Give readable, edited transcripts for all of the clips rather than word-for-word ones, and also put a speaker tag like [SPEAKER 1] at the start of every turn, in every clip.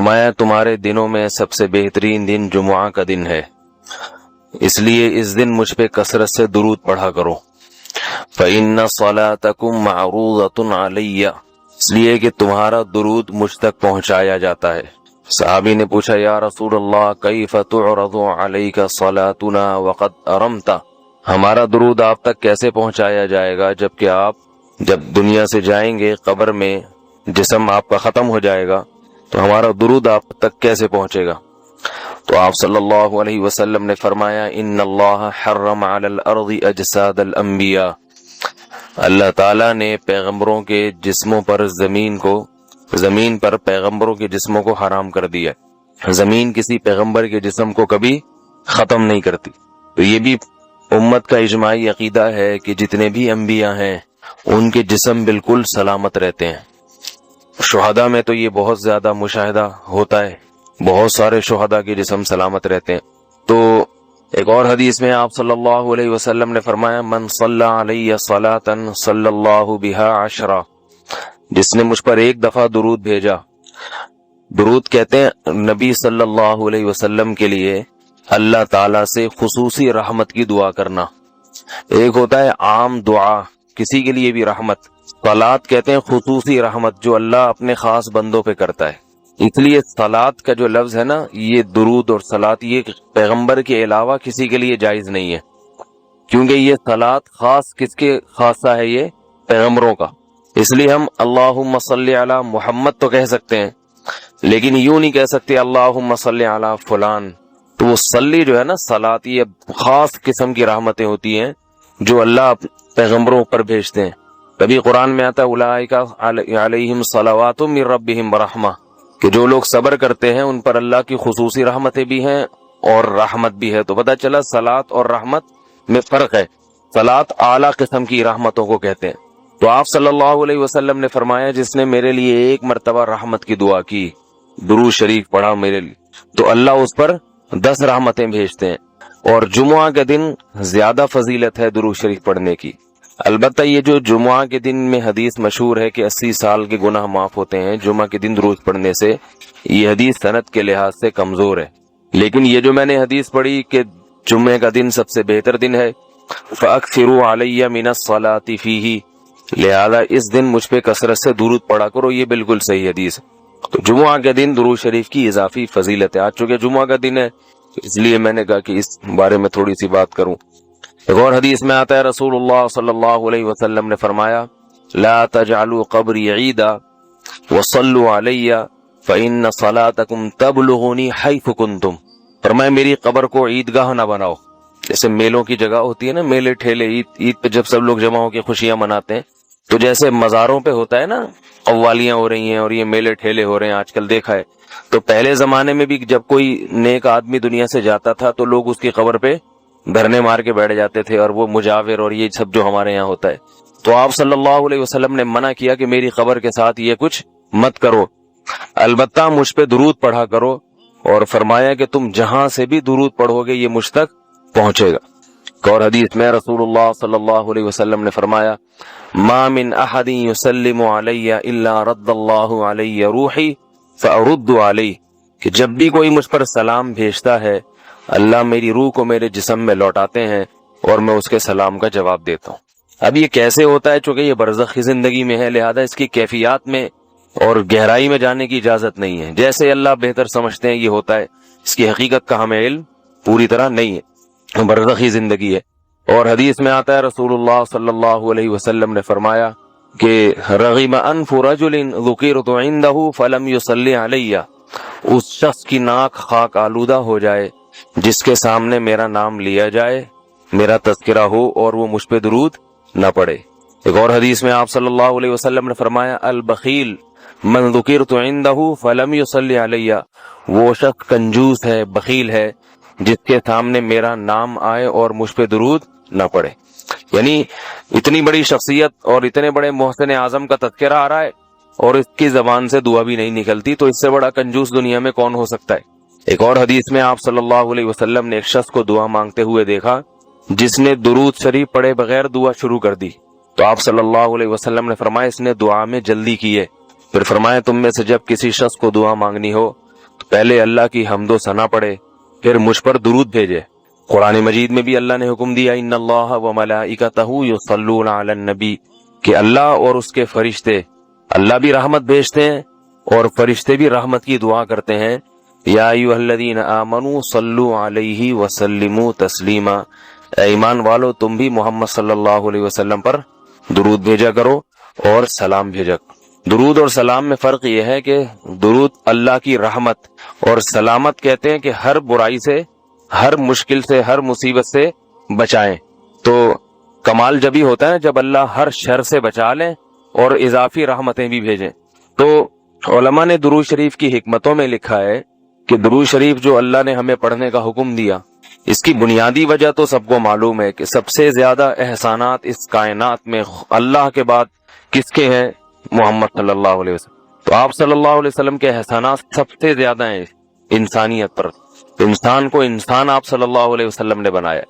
[SPEAKER 1] فرمایا تمہارے دنوں میں سب سے بہترین دن جمعہ کا دن ہے، اس لیے اس دن مجھ پہ کثرت سے درود پڑھا کرو۔ فَإِنَّ صَلَاتَكُمْ مَعْرُوضَةٌ عَلَيَّ، اس لیے کہ تمہارا درود مجھ تک پہنچایا جاتا ہے۔ صحابی نے پوچھا یا رسول اللہ کیف تعرض علیک صلاتنا وقد ارمت، ہمارا درود آپ تک کیسے پہنچایا جائے گا جبکہ آپ جب دنیا سے جائیں گے، قبر میں جسم آپ کا ختم ہو جائے گا، تو ہمارا درود آپ تک کیسے پہنچے گا؟ تو آپ صلی اللہ علیہ وسلم نے فرمایا ان اللہ حرم علی الارض اجساد الانبیاء، اللہ تعالیٰ نے پیغمبروں کے جسموں پر زمین پر پیغمبروں کے جسموں کو حرام کر دیا۔ زمین کسی پیغمبر کے جسم کو کبھی ختم نہیں کرتی۔ تو یہ بھی امت کا اجماعی عقیدہ ہے کہ جتنے بھی انبیاء ہیں ان کے جسم بالکل سلامت رہتے ہیں۔ شہداء میں تو یہ بہت زیادہ مشاہدہ ہوتا ہے، بہت سارے شہداء کے جسم سلامت رہتے ہیں۔ تو ایک اور حدیث میں آپ صلی اللہ علیہ وسلم نے فرمایا من صلی علیہ صلاۃ صلی اللہ بہا عشرہ، جس نے مجھ پر ایک دفعہ درود بھیجا۔ درود کہتے ہیں نبی صلی اللہ علیہ وسلم کے لیے اللہ تعالیٰ سے خصوصی رحمت کی دعا کرنا۔ ایک ہوتا ہے عام دعا، کسی کے لیے بھی رحمت، صلات کہتے ہیں خصوصی رحمت جو اللہ اپنے خاص بندوں پہ کرتا ہے۔ اس لیے صلات کا جو لفظ ہے نا، یہ درود اور صلات یہ پیغمبر کے علاوہ کسی کے لیے جائز نہیں ہے، کیونکہ یہ صلات خاص کس کے خاصہ ہے؟ یہ پیغمبروں کا۔ اس لیے ہم اللہم صلی علی محمد تو کہہ سکتے ہیں، لیکن یوں نہیں کہہ سکتے اللہم صلی علی فلان۔ تو وہ صلی جو ہے نا، صلات یہ خاص قسم کی رحمتیں ہوتی ہیں جو اللہ پیغمبروں پر بھیجتے ہیں۔ کبھی قرآن میں آتا ہے اولئک علیہم صلوات من ربہم ورحمہ، کہ جو لوگ صبر کرتے ہیں ان پر اللہ کی خصوصی رحمتیں بھی ہیں اور رحمت بھی ہے۔ تو پتہ چلا صلات اور رحمت میں فرق ہے۔ صلات اعلیٰ قسم کی رحمتوں کو کہتے ہیں۔ تو آپ صلی اللہ علیہ وسلم نے فرمایا جس نے میرے لیے ایک مرتبہ رحمت کی دعا کی، درود شریف پڑھا میرے لیے، تو اللہ اس پر 10 رحمتیں بھیجتے ہیں۔ اور جمعہ کے دن زیادہ فضیلت ہے درود شریف پڑھنے کی۔ البتہ یہ جو جمعہ کے دن میں حدیث مشہور ہے کہ 80 سال کے گناہ معاف ہوتے ہیں جمعہ کے دن درود پڑھنے سے، یہ حدیث سند کے لحاظ سے کمزور ہے۔ لیکن یہ جو میں نے حدیث پڑھی کہ جمعہ کا دن سب سے بہتر دن ہے، فَأَكْثِرُوا عَلَيَّ مِنَ الصَّلَاةِ فِيهِ، لہذا اس دن مجھ پہ کثرت سے درود پڑھا کرو، یہ بالکل صحیح حدیث ہے۔ تو جمعہ کے دن درود شریف کی اضافی فضیلت ہے۔ آج چونکہ جمعہ کا دن ہے اس لیے میں نے کہا کہ اس بارے میں تھوڑی سی بات کروں۔ ایک اور حدیث میں آتا ہے رسول اللہ صلی اللہ علیہ وسلم نے فرمایا لا تجعلوا قبری عیدا وصلوا علی فإن صلاتکم تبلغنی حیث کنتم، فرمایا میری قبر کو عیدگاہ نہ بناؤ۔ جیسے میلوں کی جگہ ہوتی ہے نا، میلے ٹھیلے، عید پہ جب سب لوگ جمع ہو کے خوشیاں مناتے ہیں، تو جیسے مزاروں پہ ہوتا ہے نا، قوالیاں ہو رہی ہیں اور یہ میلے ٹھیلے ہو رہے ہیں آج کل دیکھا ہے، تو پہلے زمانے میں بھی جب کوئی نیک آدمی دنیا سے جاتا تھا تو لوگ اس کی قبر پہ دھرنے مار کے بیٹھ جاتے تھے، اور وہ مجاور اور یہ سب جو ہمارے یہاں ہوتا ہے۔ تو آپ صلی اللہ علیہ وسلم نے منع کیا کہ میری قبر کے ساتھ یہ کچھ مت کرو، البتہ مجھ پہ درود پڑھا کرو، اور فرمایا کہ تم جہاں سے بھی درود پڑھو گے یہ مجھ تک پہنچے گا۔ ایک اور حدیث میں رسول اللہ صلی اللہ علیہ وسلم نے فرمایا ما من احد یسلم علی الا رد اللہ علی روحی فارد علیہ، کہ جب بھی کوئی مجھ پر سلام بھیجتا ہے اللہ میری روح کو میرے جسم میں لوٹاتے ہیں اور میں اس کے سلام کا جواب دیتا ہوں۔ اب یہ کیسے ہوتا ہے؟ چونکہ یہ برزخی زندگی میں ہے، لہذا اس کی کیفیات میں اور گہرائی میں جانے کی اجازت نہیں ہے۔ جیسے اللہ بہتر سمجھتے ہیں یہ ہوتا ہے، اس کی حقیقت کا ہمیں علم پوری طرح نہیں ہے، برزخی زندگی ہے۔ اور حدیث میں آتا ہے رسول اللہ صلی اللہ علیہ وسلم نے فرمایا کہ رغم انف رجل ذکرت عنده فلم يصلی علی، اس شخص کی ناک خاک آلودہ ہو جائے جس کے سامنے میرا نام لیا جائے، میرا تذکرہ ہو اور وہ مجھ پہ درود نہ پڑے۔ ایک اور حدیث میں آپ صلی اللہ علیہ وسلم نے فرمایا البخیل من ذکرت عنده فلم يصلی علی، وہ شخص کنجوس ہے، بخیل ہے جس کے سامنے میرا نام آئے اور مجھ پہ درود نہ پڑے۔ یعنی اتنی بڑی شخصیت اور اتنے بڑے محسن اعظم کا تذکرہ آ رہا ہے اور اس کی زبان سے دعا بھی نہیں نکلتی، تو اس سے بڑا کنجوس دنیا میں کون ہو سکتا ہے۔ ایک اور حدیث میں آپ صلی اللہ علیہ وسلم نے ایک شخص کو دعا مانگتے ہوئے دیکھا جس نے درود شریف پڑھے بغیر دعا شروع کر دی، تو آپ صلی اللہ علیہ وسلم نے فرمایا اس نے دعا میں جلدی کی ہے۔ پھر فرمایا تم میں سے جب کسی شخص کو دعا مانگنی ہو پہلے اللہ کی حمد و ثنا پڑھے، پھر مجھ پر درود بھیجے۔ قرآن مجید میں بھی اللہ نے حکم دیا ان اللہ و ملائکتہ یصلون علی النبی، کہ اللہ اور اس کے فرشتے، اللہ بھی رحمت بھیجتے ہیں اور فرشتے بھی رحمت کی دعا کرتے ہیں۔ یا ایھا الذین آمنوا صلوا علیہ وسلموا تسلیما، اے ایمان والو تم بھی محمد صلی اللہ علیہ وسلم پر درود بھیجا کرو اور سلام بھیجا کرو۔ درود اور سلام میں فرق یہ ہے کہ درود اللہ کی رحمت اور سلامت کہتے ہیں کہ ہر برائی سے، ہر مشکل سے، ہر مصیبت سے بچائیں۔ تو کمال جبھی ہوتا ہے جب اللہ ہر شر سے بچا لیں اور اضافی رحمتیں بھی بھیجیں۔ تو علماء نے درود شریف کی حکمتوں میں لکھا ہے کہ درود شریف جو اللہ نے ہمیں پڑھنے کا حکم دیا، اس کی بنیادی وجہ تو سب کو معلوم ہے کہ سب سے زیادہ احسانات اس کائنات میں اللہ کے بعد کس کے ہیں؟ محمد صلی اللہ علیہ وسلم۔ تو آپ صلی اللہ علیہ وسلم کے احسانات سب سے زیادہ ہیں انسانیت پر۔ انسان کو انسان آپ صلی اللہ علیہ وسلم نے بنایا،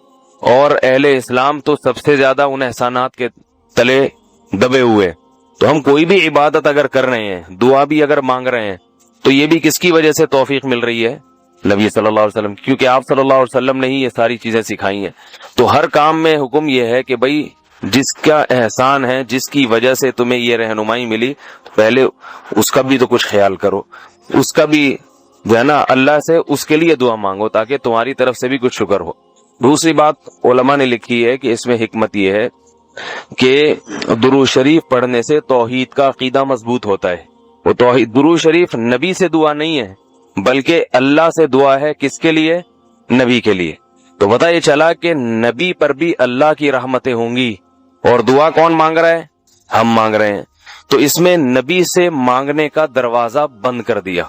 [SPEAKER 1] اور اہل اسلام تو سب سے زیادہ ان احسانات کے تلے دبے ہوئے۔ تو ہم کوئی بھی عبادت اگر کر رہے ہیں، دعا بھی اگر مانگ رہے ہیں، تو یہ بھی کس کی وجہ سے توفیق مل رہی ہے؟ نبی صلی اللہ علیہ وسلم، کیونکہ آپ صلی اللہ علیہ وسلم نے ہی یہ ساری چیزیں سکھائی ہیں۔ تو ہر کام میں حکم یہ ہے کہ بھئی جس کا احسان ہے، جس کی وجہ سے تمہیں یہ رہنمائی ملی، تو پہلے اس کا بھی تو کچھ خیال کرو، اس کا بھی جو ہے نا اللہ سے اس کے لیے دعا مانگو تاکہ تمہاری طرف سے بھی کچھ شکر ہو۔ دوسری بات علماء نے لکھی ہے کہ اس میں حکمت یہ ہے کہ درود شریف پڑھنے سے توحید کا عقیدہ مضبوط ہوتا ہے۔ وہ توحید، درود شریف نبی سے دعا نہیں ہے بلکہ اللہ سے دعا ہے، کس کے لیے؟ نبی کے لیے۔ تو پتہ یہ چلا کہ نبی پر بھی اللہ کی رحمتیں ہوں گی، اور دعا کون مانگ رہا ہے؟ ہم مانگ رہے ہیں۔ تو اس میں نبی سے مانگنے کا دروازہ بند کر دیا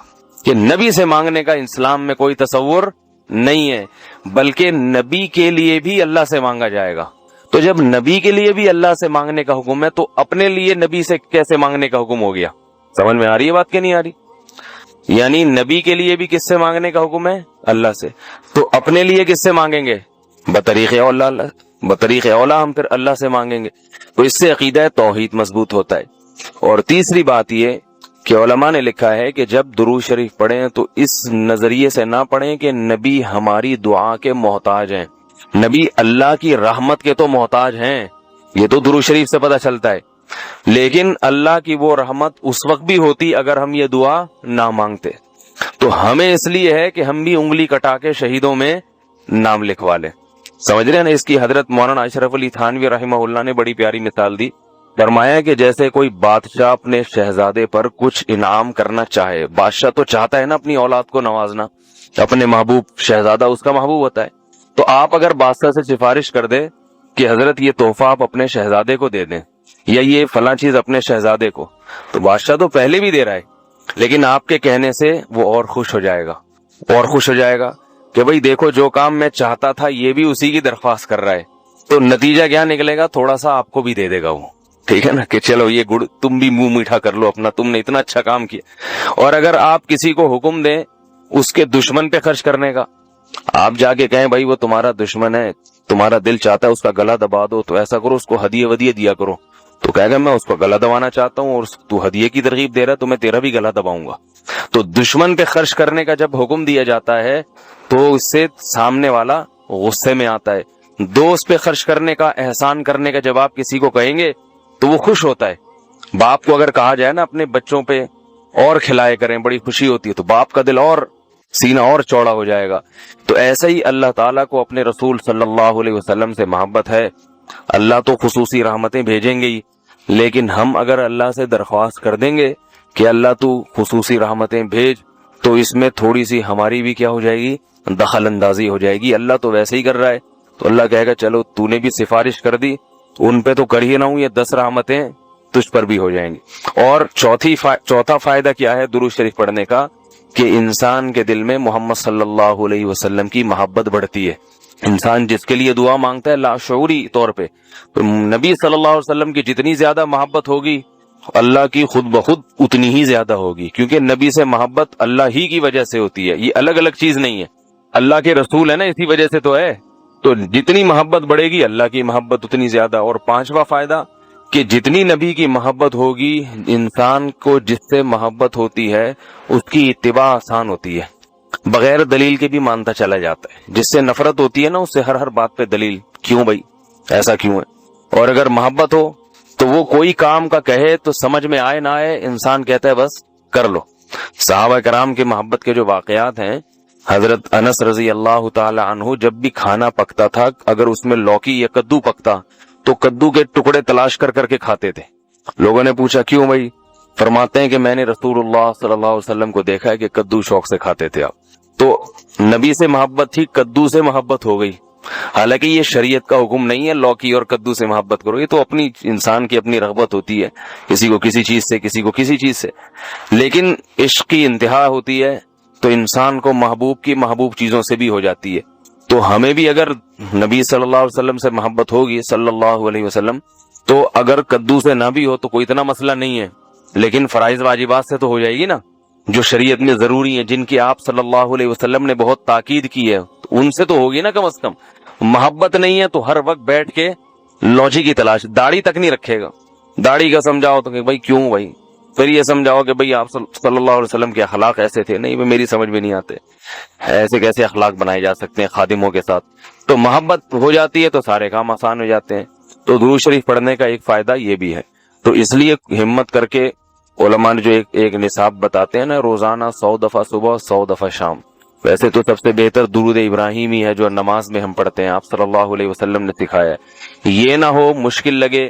[SPEAKER 1] کہ نبی سے مانگنے کا اسلام میں کوئی تصور نہیں ہے، بلکہ نبی کے لیے بھی اللہ سے مانگا جائے گا۔ تو جب نبی کے لیے بھی اللہ سے مانگنے کا حکم ہے، تو اپنے لیے نبی سے کیسے مانگنے کا حکم ہو گیا؟ سمجھ میں آ رہی ہے بات کہ نہیں آ رہی؟ یعنی نبی کے لیے بھی کس سے مانگنے کا حکم ہے؟ اللہ سے۔ تو اپنے لیے کس سے مانگیں گے؟ بطریق اولا ہم پھر اللہ سے مانگیں گے۔ تو اس سے عقیدہ توحید مضبوط ہوتا ہے۔ اور تیسری بات یہ کہ علماء نے لکھا ہے کہ جب درود شریف پڑھیں تو اس نظریے سے نہ پڑھیں کہ نبی ہماری دعا کے محتاج ہیں، نبی اللہ کی رحمت کے تو محتاج ہیں، یہ تو درود شریف سے پتہ چلتا ہے، لیکن اللہ کی وہ رحمت اس وقت بھی ہوتی اگر ہم یہ دعا نہ مانگتے۔ تو ہمیں اس لیے ہے کہ ہم بھی انگلی کٹا کے شہیدوں میں نام لکھوا لیں۔ سمجھ رہے ہیں نا؟ اس کی حضرت مولانا اشرف علی تھانوی رحمہ اللہ نے بڑی پیاری مثال دی۔ فرمایا کہ جیسے کوئی بادشاہ اپنے شہزادے پر کچھ انعام کرنا چاہے، بادشاہ تو چاہتا ہے نا اپنی اولاد کو نوازنا، اپنے محبوب، شہزادہ اس کا محبوب ہوتا ہے۔ تو آپ اگر بادشاہ سے سفارش کر دیں کہ حضرت یہ تحفہ آپ اپنے شہزادے کو دے دیں، یا یہ فلاں چیز اپنے شہزادے کو، تو بادشاہ تو پہلے بھی دے رہا ہے، لیکن آپ کے کہنے سے وہ اور خوش ہو جائے گا کہ بھئی دیکھو جو کام میں چاہتا تھا یہ بھی اسی کی درخواست کر رہا ہے۔ تو نتیجہ کیا نکلے گا؟ تھوڑا سا آپ کو بھی دے دے گا وہ، ٹھیک ہے نا، کہ چلو یہ گڑ تم بھی منہ میٹھا کر لو اپنا، تم نے اتنا اچھا کام کیا۔ اور اگر آپ کسی کو حکم دیں اس کے دشمن پہ خرچ کرنے کا، آپ جا کے کہیں بھائی وہ تمہارا دشمن ہے، تمہارا دل چاہتا ہے اس کا گلا دبا دو، تو ایسا کرو اس کو ہدیے ودیے دیا کرو، تو کہے گا میں اس کو گلا دبانا چاہتا ہوں اور تو ہدیے کی ترغیب دے رہا ہے تو میں تیرا بھی گلا دباؤں گا۔ تو دشمن پہ خرچ کرنے کا جب حکم دیا جاتا ہے تو اس سے سامنے والا غصے میں آتا ہے۔ دوست پہ خرچ کرنے کا، احسان کرنے کا جب آپ کسی کو کہیں گے تو وہ خوش ہوتا ہے۔ باپ کو اگر کہا جائے نا اپنے بچوں پہ اور کھلائے کریں، بڑی خوشی ہوتی ہے، تو باپ کا دل اور سینہ اور چوڑا ہو جائے گا۔ تو ایسا ہی اللہ تعالیٰ کو اپنے رسول صلی اللہ علیہ وسلم سے محبت ہے۔ اللہ تو خصوصی رحمتیں بھیجیں گے ہی، لیکن ہم اگر اللہ سے درخواست کر دیں گے کہ اللہ تو خصوصی رحمتیں بھیج، تو اس میں تھوڑی سی ہماری بھی کیا ہو جائے گی؟ دخل اندازی ہو جائے گی۔ اللہ تو ویسے ہی کر رہا ہے، تو اللہ کہے گا چلو تو نے بھی سفارش کر دی، ان پہ تو کر ہی نہ ہوں، یہ 10 رحمتیں تجھ پر بھی ہو جائیں گی۔ اور چوتھا فائدہ کیا ہے درود شریف پڑھنے کا؟ کہ انسان کے دل میں محمد صلی اللہ علیہ وسلم کی محبت بڑھتی ہے۔ انسان جس کے لیے دعا مانگتا ہے لاشعوری طور پہ، تو نبی صلی اللہ علیہ وسلم کی جتنی زیادہ محبت ہوگی اللہ کی خود بخود اتنی ہی زیادہ ہوگی، کیونکہ نبی سے محبت اللہ ہی کی وجہ سے ہوتی ہے، یہ الگ الگ چیز نہیں ہے، اللہ کے رسول ہے نا، اسی وجہ سے تو ہے۔ تو جتنی محبت بڑھے گی اللہ کی محبت اتنی زیادہ۔ اور پانچواں فائدہ کہ جتنی نبی کی محبت ہوگی، انسان کو جس سے محبت ہوتی ہے اس کی اتباع آسان ہوتی ہے۔ بغیر دلیل کے بھی مانتا چلا جاتا ہے. جس سے نفرت ہوتی ہے نا اس سے ہر بات پہ دلیل، کیوں بھائی ایسا کیوں ہے. اور اگر محبت ہو تو وہ کوئی کام کا کہے تو سمجھ میں آئے نہ آئے انسان کہتا ہے بس کر لو. صحابہ کرام کے محبت کے جو واقعات ہیں، حضرت انس رضی اللہ تعالی عنہ جب بھی کھانا پکتا تھا اگر اس میں لوکی یا کدو پکتا تو کدو کے ٹکڑے تلاش کر کے کھاتے تھے. لوگوں نے پوچھا کیوں بھائی؟ فرماتے ہیں کہ میں نے رسول اللہ صلی اللہ علیہ وسلم کو دیکھا ہے کہ کدو شوق سے کھاتے تھے آپ. تو نبی سے محبت تھی، کدو سے محبت ہو گئی. حالانکہ یہ شریعت کا حکم نہیں ہے لوکی اور کدو سے محبت کرو، یہ تو اپنی انسان کی اپنی رغبت ہوتی ہے، کسی کو کسی چیز سے کسی کو کسی چیز سے. لیکن عشق کی انتہا ہوتی ہے تو انسان کو محبوب کی محبوب چیزوں سے بھی ہو جاتی ہے. تو ہمیں بھی اگر نبی صلی اللہ علیہ وسلم سے محبت ہوگی صلی اللہ علیہ وسلم تو اگر کدو سے نہ بھی ہو تو کوئی اتنا مسئلہ نہیں ہے، لیکن فرائض واجبات سے تو ہو جائے گی نا، جو شریعت میں ضروری ہیں، جن کی آپ صلی اللہ علیہ وسلم نے بہت تاکید کی ہے، ان سے تو ہوگی نا کم از کم. محبت نہیں ہے تو ہر وقت بیٹھ کے لوجی کی تلاش، داڑھی تک نہیں رکھے گا. داڑھی کا سمجھاؤ تو کہ بھائی کیوں بھائی، پھر یہ سمجھاؤ کہ بھئی آپ صلی اللہ علیہ وسلم کے اخلاق ایسے تھے، نہیں میری سمجھ میں نہیں آتے، ایسے کیسے اخلاق بنائے جا سکتے ہیں خادموں کے ساتھ. تو محبت ہو جاتی ہے تو سارے کام آسان ہو جاتے ہیں. تو درود شریف پڑھنے کا ایک فائدہ یہ بھی ہے. تو اس لیے ہمت کر کے علماء نے جو ایک نصاب بتاتے ہیں نا، روزانہ 100 دفعہ صبح 100 دفعہ شام. ویسے تو سب سے بہتر درود ابراہیمی ہے جو نماز میں ہم پڑھتے ہیں، آپ صلی اللہ علیہ وسلم نے سکھایا ہے. یہ نہ ہو مشکل لگے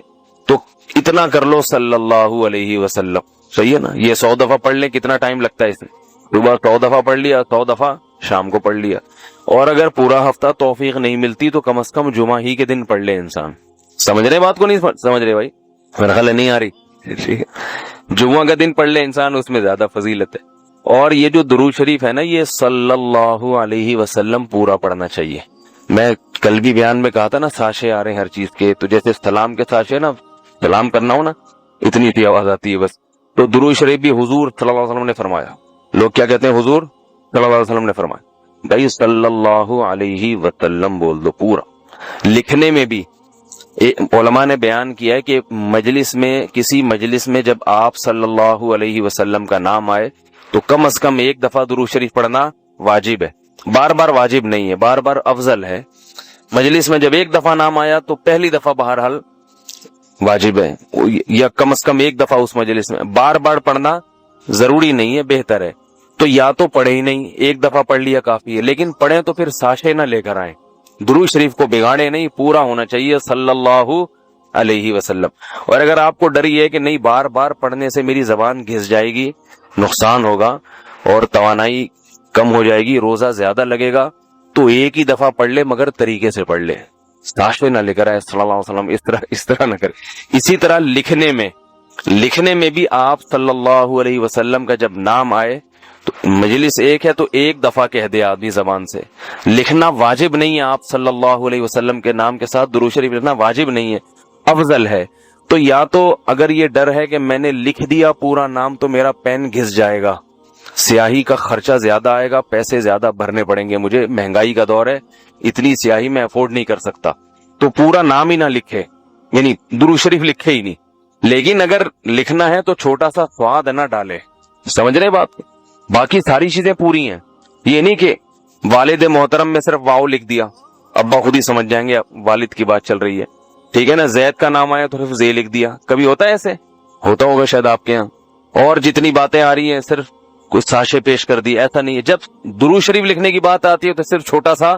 [SPEAKER 1] تو اتنا کر لو صلی اللہ علیہ وسلم، صحیح ہے نا. یہ 100 دفعہ پڑھ لیں، کتنا ٹائم لگتا ہے اس میں؟ صبح 100 دفعہ پڑھ لیا، 100 دفعہ شام کو پڑھ لیا. اور اگر پورا ہفتہ توفیق نہیں ملتی تو کم از کم جمعہ ہی کے دن پڑھ لے انسان. سمجھ رہے بات کو؟ نہیں سمجھ رہے بھائی؟ میرا خیال نہیں آ رہی. جمعہ کا دن پڑھ لے انسان، اس میں زیادہ فضیلت ہے. اور یہ جو درود شریف ہے نا، یہ صلی اللہ علیہ وسلم پورا پڑھنا چاہیے. میں کل بھی بیان میں کہا تھا نا، ساشے آ رہے ہیں ہر چیز کے، تو جیسے سلام کے ساشے نا، سلام کرنا ہو نا اتنی سی آواز آتی ہے بس. تو درود شریف بھی حضور صلی اللہ علیہ وسلم نے فرمایا. لوگ کیا کہتے ہیں؟ حضور صلی اللہ علیہ وسلم نے فرمایا. بھائی صلی اللہ علیہ وسلم بول دو پورا. لکھنے میں بھی علماء نے بیان کیا ہے کہ مجلس میں، کسی مجلس میں جب آپ صلی اللہ علیہ وسلم کا نام آئے تو کم از کم ایک دفعہ درود شریف پڑھنا واجب ہے. بار بار واجب نہیں ہے، بار بار افضل ہے. مجلس میں جب ایک دفعہ نام آیا تو پہلی دفعہ بہرحال واجب ہے، یا کم از کم ایک دفعہ اس مجلس میں. بار بار پڑھنا ضروری نہیں ہے، بہتر ہے. تو یا تو پڑھے ہی نہیں، ایک دفعہ پڑھ لیا کافی ہے، لیکن پڑھیں تو پھر ساشے نہ لے کر آئیں. درود شریف کو بگاڑے نہیں، پورا ہونا چاہیے صلی اللہ علیہ وسلم. اور اگر آپ کو ڈر یہ ہے کہ نہیں بار بار پڑھنے سے میری زبان گھس جائے گی، نقصان ہوگا اور توانائی کم ہو جائے گی، روزہ زیادہ لگے گا، تو ایک ہی دفعہ پڑھ لے مگر طریقے سے پڑھ لے، ساشے نہ لے کر آئے صلی اللہ علیہ وسلم، اس طرح نہ کرے. اسی طرح لکھنے میں بھی آپ صلی اللہ علیہ وسلم کا جب نام آئے تو مجلس ایک ہے تو ایک دفعہ کہہ دے آدمی زبان سے. لکھنا واجب نہیں ہے، آپ صلی اللہ علیہ وسلم کے نام کے ساتھ درود شریف لکھنا واجب نہیں ہے، افضل ہے. تو یا تو اگر یہ ڈر ہے کہ میں نے لکھ دیا پورا نام تو میرا پین گھس جائے گا، سیاہی کا خرچہ زیادہ آئے گا، پیسے زیادہ بھرنے پڑیں گے مجھے، مہنگائی کا دور ہے، اتنی سیاہی میں افورڈ نہیں کر سکتا، تو پورا نام ہی نہ لکھے، یعنی درود شریف لکھے ہی نہیں. لیکن اگر لکھنا ہے تو چھوٹا سا سواد نہ ڈالے. سمجھ رہے بات؟ باقی ساری چیزیں پوری ہیں. یہ نہیں کہ والد محترم میں صرف واؤ لکھ دیا، ابا خود ہی سمجھ جائیں گے والد کی بات چل رہی ہے، ٹھیک ہے نا. زید کا نام آیا تو صرف زے لکھ دیا. کبھی ہوتا ہے ایسے؟ ہوتا ہوگا شاید آپ کے یہاں. اور جتنی باتیں آ رہی ہیں صرف کچھ ساشے پیش کر دی، ایسا نہیں ہے. جب درود شریف لکھنے کی بات آتی ہے تو صرف چھوٹا سا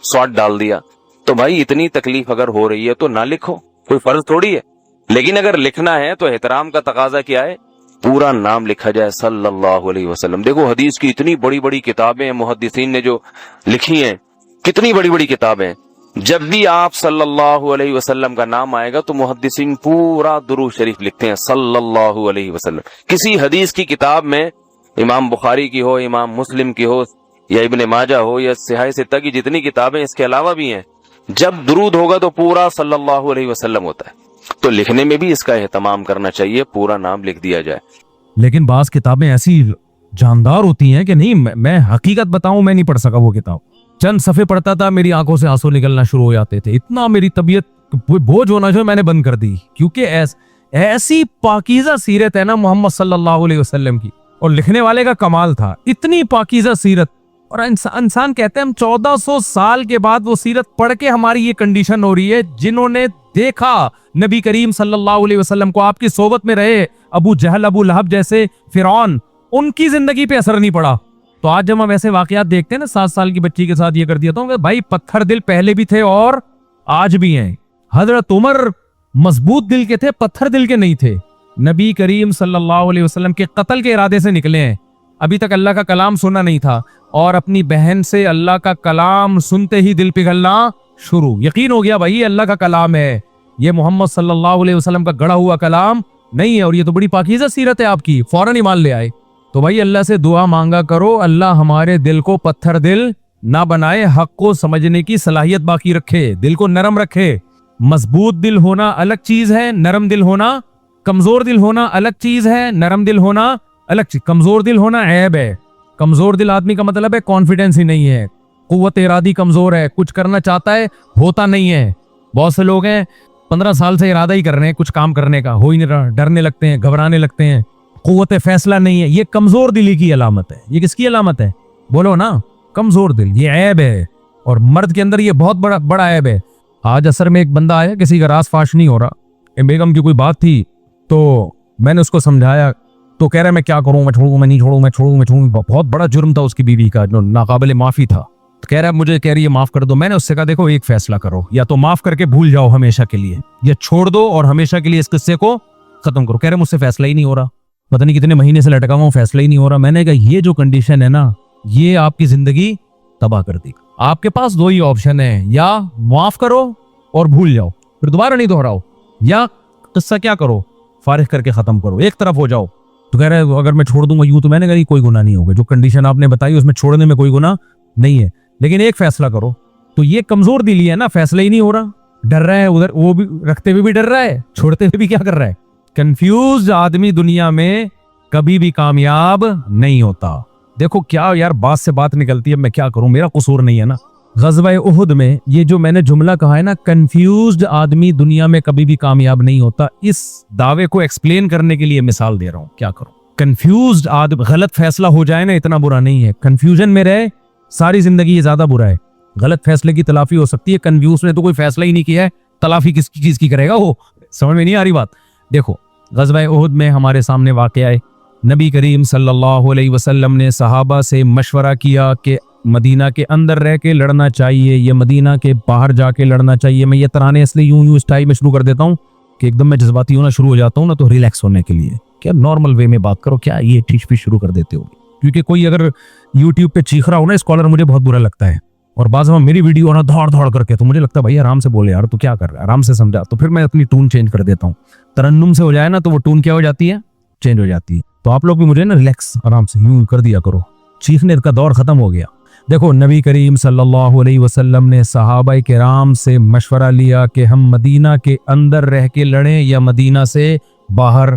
[SPEAKER 1] سواد ڈال دیا. تو بھائی اتنی تکلیف اگر ہو رہی ہے تو نہ لکھو، کوئی فرض تھوڑی ہے. لیکن اگر لکھنا ہے تو احترام کا تقاضا کیا ہے؟ پورا نام لکھا جائے صلی اللہ علیہ وسلم. دیکھو حدیث کی اتنی بڑی بڑی کتابیں ہیں، محدثین نے جو لکھی ہیں، کتنی بڑی بڑی کتابیں. جب بھی آپ صلی اللہ علیہ وسلم کا نام آئے گا تو محدثین پورا درود شریف لکھتے ہیں صلی اللہ علیہ وسلم. کسی حدیث کی کتاب میں، امام بخاری کی ہو، امام مسلم کی ہو، یا ابن ماجہ ہو، یا صحیح ستہ کی جتنی کتابیں اس کے علاوہ بھی ہیں، جب درود ہوگا تو پورا صلی اللہ علیہ وسلم ہوتا ہے. تو لکھنے میں بھی اس کا اہتمام کرنا چاہیے، پورا نام لکھ دیا جائے.
[SPEAKER 2] لیکن بعض کتابیں ایسی جاندار ہوتی ہیں کہ نہیں، میں حقیقت بتاؤں میں نہیں پڑھ سکا وہ کتاب. چند صفحے پڑھتا تھا میری آنکھوں سے آنسو نکلنا شروع ہو جاتے تھے، اتنا میری طبیعت بوجھ ہونا جو میں نے بند کر دی. کیونکہ ایسی پاکیزہ سیرت ہے نا محمد صلی اللہ علیہ وسلم کی، اور لکھنے والے کا کمال تھا. اتنی پاکیزہ سیرت اور انسان کہتے ہیں ہم 1400 سال کے بعد وہ سیرت پڑھ کے ہماری یہ کنڈیشن ہو رہی ہے. جنہوں نے دیکھا نبی کریم صلی اللہ علیہ وسلم کو, آپ کی صحبت میں رہے, ابو جہل ابو لہب جیسے فرعون, ان کی زندگی پہ اثر نہیں پڑا. تو آج جب ہم ایسے واقعات دیکھتے ہیں نا, 7 سال کی بچی کے ساتھ یہ کر دیا, تو بھائی پتھر دل پہلے بھی تھے اور آج بھی ہیں. حضرت عمر مضبوط دل کے تھے, پتھر دل کے نہیں تھے. نبی کریم صلی اللہ علیہ وسلم کے قتل کے ارادے سے نکلے ہیں, ابھی تک اللہ کا کلام سنا نہیں تھا, اور اپنی بہن سے اللہ کا کلام سنتے ہی دل پگھلنا شروع. یقین ہو گیا بھائی اللہ کا کلام ہے, یہ محمد صلی اللہ علیہ وسلم کا گڑھا ہوا کلام نہیں ہے, اور یہ تو بڑی پاکیزہ سیرت ہے آپ کی, فوراً ایمان لے آئے. تو بھائی اللہ سے دعا مانگا کرو, اللہ ہمارے دل کو پتھر دل نہ بنائے, حق کو سمجھنے کی صلاحیت باقی رکھے, دل کو نرم رکھے. مضبوط دل ہونا الگ چیز ہے, نرم دل ہونا, کمزور دل ہونا الگ چیز ہے, نرم دل ہونا الگ چیز. کمزور دل ہونا عیب ہے. کمزور دل آدمی کا مطلب ہے کانفیڈنس ہی نہیں ہے, قوت ارادی کمزور ہے, کچھ کرنا چاہتا ہے ہوتا نہیں ہے. بہت سے لوگ ہیں 15 سال سے ارادہ ہی کر رہے ہیں کچھ کام کرنے کا, ہو ہی نہیں رہا, ڈرنے لگتے ہیں, گھبرانے لگتے ہیں, قوت فیصلہ نہیں ہے. یہ کمزور دلی کی علامت ہے. یہ کس کی علامت ہے بولو نا؟ کمزور دل. یہ عیب ہے, اور مرد کے اندر یہ بہت بڑا عیب ہے. آج اثر میں ایک بندہ آیا, کسی کا راز فاش نہیں ہو رہا, بیگم کی کوئی بات تھی تو میں نے اس کو سمجھایا, تو کہہ رہا ہے میں کیا کروں, میں چھوڑوں, میں نہیں چھوڑوں, میں چھوڑوں. بہت بڑا جرم تھا اس کی بیوی کا, جو ناقابل معافی تھا. تو کہہ رہا ہے مجھے, کہہ رہی ہے معاف کر دو. میں نے اس سے کہا دیکھو ایک فیصلہ کرو, یا تو معاف کر کے بھول جاؤ ہمیشہ کے لیے, یا چھوڑ دو اور ہمیشہ کے لیے اس قصے کو ختم کرو. کہہ رہے مجھ سے فیصلہ ہی نہیں ہو رہا, پتہ نہیں کتنے مہینے سے لٹکا ہوں, فیصلہ ہی نہیں ہو رہا. میں نے کہا یہ جو کنڈیشن ہے نا, یہ آپ کی زندگی تباہ کر دی. آپ کے پاس 2 ہی آپشن ہیں, یا معاف کرو اور بھول جاؤ, پھر دوبارہ نہیں دہراؤ, یا قصہ کیا کرو, فارغ کر کے ختم کرو, ایک طرف ہو جاؤ. تو کہہ رہے اگر میں چھوڑ دوں گا یوں, تو میں نے کہا کوئی گناہ نہیں ہوگا, جو کنڈیشن آپ نے بتائی اس میں چھوڑنے میں کوئی گناہ نہیں ہے, لیکن ایک فیصلہ کرو. تو یہ کمزور دلی ہے نا, فیصلہ ہی نہیں ہو رہا, ڈر رہا ہے ادھر, وہ بھی رکھتے ہوئے بھی ڈر رہا ہے, چھوڑتے ہوئے بھی کیا کر رہا ہے. کنفیوز آدمی دنیا میں کبھی بھی کامیاب نہیں ہوتا. دیکھو کیا یار بات سے بات نکلتی ہے, میں کیا کروں, میرا قصور نہیں ہے نا. غزوہ احد میں یہ جو میں نے جملہ کہا ہے نا, کنفیوزڈ آدمی دنیا میں کبھی بھی کامیاب نہیں ہوتا, اس دعوے کو ایکسپلین کرنے کے لیے مثال دے رہا ہوں. کیا کروں, کنفیوزڈ آدمی, غلط فیصلہ ہو جائے نا اتنا برا نہیں ہے, کنفیوژن میں رہے ساری زندگی یہ زیادہ برا ہے. غلط فیصلے کی تلافی ہو سکتی ہے, کنفیوز نے تو کوئی فیصلہ ہی نہیں کیا ہے, تلافی کس چیز کی کرے گا وہ, سمجھ میں نہیں آ رہی بات. دیکھو غزوہ احد میں ہمارے سامنے واقعہ ہے, نبی کریم صلی اللہ علیہ وسلم نے صحابہ سے مشورہ کیا کہ مدینہ کے اندر رہ کے لڑنا چاہیے یا مدینہ کے باہر جا کے لڑنا چاہیے. میں یہ ترانے اس لیے یوں اسٹائل میں شروع کر دیتا ہوں کہ ایک دم میں جذباتی ہونا شروع ہو جاتا ہوں نا, تو ریلیکس ہونے کے لیے. کیا نارمل وے میں بات کرو, کیا یہ ٹھیک بھی شروع کر دیتے ہو, کیونکہ کوئی اگر یوٹیوب پہ چیخ رہا ہو نا اسکالر, مجھے بہت برا لگتا ہے, اور بعض میں میری ویڈیو نا دھاڑ دھاڑ کر کے, تو مجھے لگتا ہے بھائی آرام سے بولے یار, تو کیا کر رہا ہے, آرام سے سمجھا. تو پھر میں اپنی ٹون چینج کر دیتا ہوں, ترنم سے ہو جائے نا تو وہ ٹون کیا ہو جاتی ہے, چینج ہو جاتی ہے. تو آپ لوگ بھی مجھے نا ریلیکس آرام سے یوں کر دیا کرو, چیخنے کا دور ختم ہو گیا. دیکھو نبی کریم صلی اللہ علیہ وسلم نے صحابہ کرام سے مشورہ لیا کہ ہم مدینہ کے اندر رہ کے لڑیں یا مدینہ سے باہر.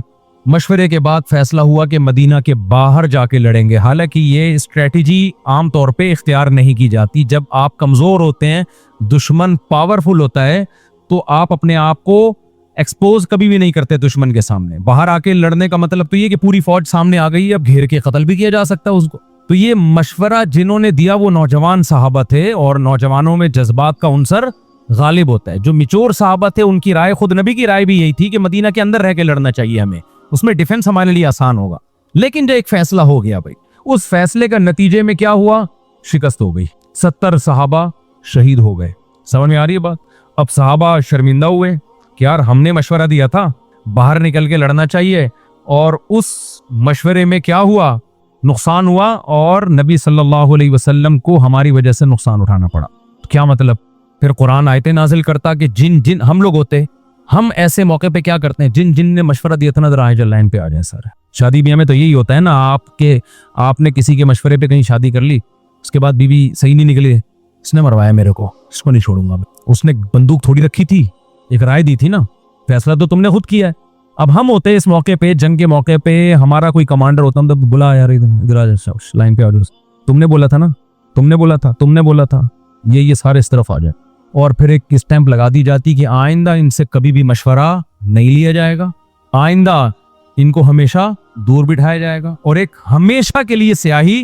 [SPEAKER 2] مشورے کے بعد فیصلہ ہوا کہ مدینہ کے باہر جا کے لڑیں گے. حالانکہ یہ اسٹریٹجی عام طور پہ اختیار نہیں کی جاتی. جب آپ کمزور ہوتے ہیں, دشمن پاورفل ہوتا ہے, تو آپ اپنے آپ کو ایکسپوز کبھی بھی نہیں کرتے دشمن کے سامنے. باہر آ کے لڑنے کا مطلب تو یہ کہ پوری فوج سامنے آ گئی, اب گھیر کے قتل بھی کیا جا سکتا ہے اس کو. تو یہ مشورہ جنہوں نے دیا وہ نوجوان صحابہ تھے, اور نوجوانوں میں جذبات کا عنصر غالب ہوتا ہے. جو میچور صحابہ تھے ان کی رائے, خود نبی کی رائے بھی یہی تھی کہ مدینہ کے اندر رہ کے لڑنا چاہیے ہمیں, اس میں ڈیفنس ہمارے لیے آسان ہوگا. لیکن جو ایک فیصلہ ہو گیا بھائی, اس فیصلے کا نتیجے میں کیا ہوا, شکست ہو گئی. 70 صحابہ شہید ہو گئے. سمجھ میں آ رہی ہے بات؟ اب صحابہ شرمندہ ہوئے کہ یار ہم نے مشورہ دیا تھا باہر نکل کے لڑنا چاہیے, اور اس مشورے میں کیا ہوا, نقصان ہوا, اور نبی صلی اللہ علیہ وسلم کو ہماری وجہ سے نقصان اٹھانا پڑا. تو کیا مطلب, پھر قرآن آیتیں نازل کرتا کہ جن ہم لوگ ہوتے, ہم ایسے موقع پہ کیا کرتے ہیں, جن نے مشورہ دیا تھا نا ذرا آئے لائن پہ آ جائیں. سارے شادی بیاہ میں تو یہی ہوتا ہے نا, آپ نے کسی کے مشورے پہ کہیں شادی کر لی, اس کے بعد بیوی صحیح نہیں نکلی, اس نے مروایا میرے کو, اس کو نہیں چھوڑوں گا. اس نے بندوق تھوڑی رکھی تھی, ایک رائے دی تھی نا, فیصلہ تو تم نے خود کیا ہے. اب ہم ہوتے اس موقع پہ, جنگ کے موقع پہ ہمارا کوئی کمانڈر ہوتا, ہم تو بلا یار ادھر آ جا, لائن پہ آ جاؤ, تم نے بولا تھا نا, تم نے بولا تھا, یہ سارے اس طرف آ جائے, اور پھر ایک اسٹیمپ لگا دی جاتی کہ آئندہ ان سے کبھی بھی مشورہ نہیں لیا جائے گا, آئندہ ان کو ہمیشہ دور بٹھایا جائے گا, اور ایک ہمیشہ کے لیے سیاہی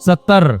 [SPEAKER 2] 70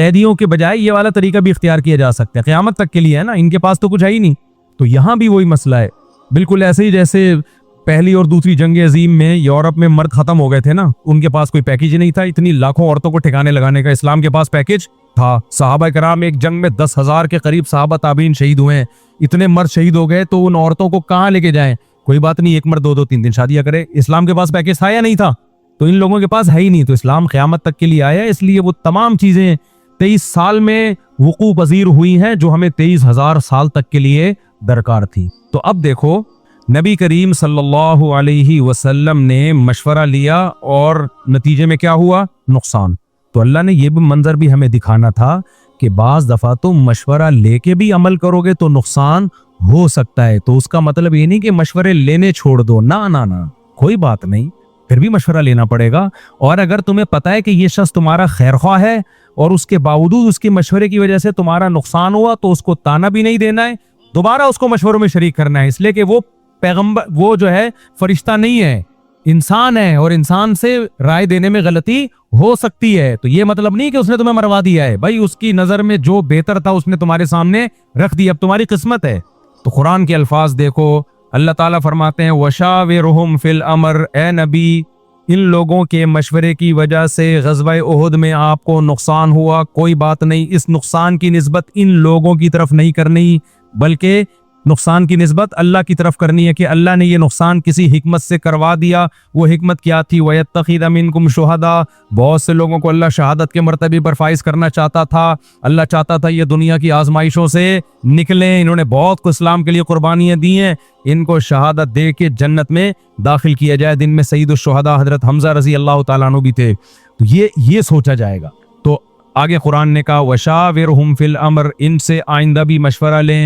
[SPEAKER 2] قیدیوں کے بجائے یہ والا طریقہ بھی اختیار کیا جا سکتا ہے، قیامت تک کے لیے ہے نا، ان کے پاس تو کچھ ہے ہی نہیں. تو یہاں بھی وہی مسئلہ ہے، بالکل ایسے ہی جیسے پہلی اور دوسری جنگ عظیم میں یورپ میں مرد ختم ہو گئے تھے نا، ان کے پاس کوئی پیکیج نہیں تھا، اتنی لاکھوں عورتوں کو ٹھکانے لگانے کا. اسلام کے پاس پیکیج تھا. صحابہ کرام ایک جنگ میں 10,000 کے قریب صحابہ تابعین شہید ہوئے ہیں، اتنے مرد شہید ہو گئے، تو ان عورتوں کو کہاں لے کے جائیں؟ کوئی بات نہیں، ایک مرد 2 3 دن شادیاں کرے. اسلام کے پاس پیکیج تھا یا نہیں تھا؟ تو ان لوگوں کے پاس ہے ہی نہیں. تو اسلام قیامت تک کے لیے آیا، اس لیے وہ تمام چیزیں 23 سال میں وقوع پذیر ہوئی ہیں جو ہمیں 23,000 سال تک کے لیے درکار تھی. تو اب دیکھو نبی کریم صلی اللہ علیہ وسلم نے مشورہ لیا اور نتیجے میں کیا ہوا؟ نقصان. تو اللہ نے یہ بھی منظر بھی ہمیں دکھانا تھا کہ بعض دفعہ تم مشورہ لے کے بھی عمل کرو گے تو نقصان ہو سکتا ہے. تو اس کا مطلب یہ نہیں کہ مشورے لینے چھوڑ دو، نہ کوئی بات نہیں، پھر بھی مشورہ لینا پڑے گا. اور اگر تمہیں پتا ہے کہ یہ شخص تمہارا خیر خواہ ہے اور اس کے باوجود اس کے مشورے کی وجہ سے تمہارا نقصان ہوا، تو اس کو تانا بھی نہیں دینا ہے، دوبارہ اس کو مشوروں میں شریک کرنا ہے. اس لیے کہ وہ پیغمبر، وہ جو ہے فرشتہ نہیں ہے، انسان ہے، اور انسان سے رائے دینے میں غلطی ہو سکتی ہے. تو یہ مطلب نہیں کہ اس نے تمہیں مروا دیا ہے، بھائی اس کی نظر میں جو بہتر تھا اس نے تمہارے سامنے رکھ دیا، اب تمہاری قسمت ہے. تو قرآن کے الفاظ دیکھو، اللہ تعالیٰ فرماتے ہیں وَشَاوِرْهُمْ فِي الْأَمْرِ، اے نبی ان لوگوں کے مشورے کی وجہ سے غزوہ احد میں آپ کو نقصان ہوا، کوئی بات نہیں، اس نقصان کی نسبت ان لوگوں کی طرف نہیں کرنی، بلکہ نقصان کی نسبت اللہ کی طرف کرنی ہے کہ اللہ نے یہ نقصان کسی حکمت سے کروا دیا. وہ حکمت کیا تھی؟ وَيَتَّخِذَ مِنْكُمْ شُهَدَاءَ، بہت سے لوگوں کو اللہ شہادت کے مرتبے پر فائز کرنا چاہتا تھا. اللہ چاہتا تھا یہ دنیا کی آزمائشوں سے نکلیں، انہوں نے بہت کو اسلام کے لیے قربانیاں دی ہیں، ان کو شہادت دے کے جنت میں داخل کیا جائے. دن میں سید الشہداء حضرت حمزہ رضی اللہ تعالیٰ عنہ بھی تھے. تو یہ سوچا جائے گا. تو آگے قرآن نے کہا وَشَاوِرْهُمْ فِي الْأَمْرِ، ان سے آئندہ بھی مشورہ لیں.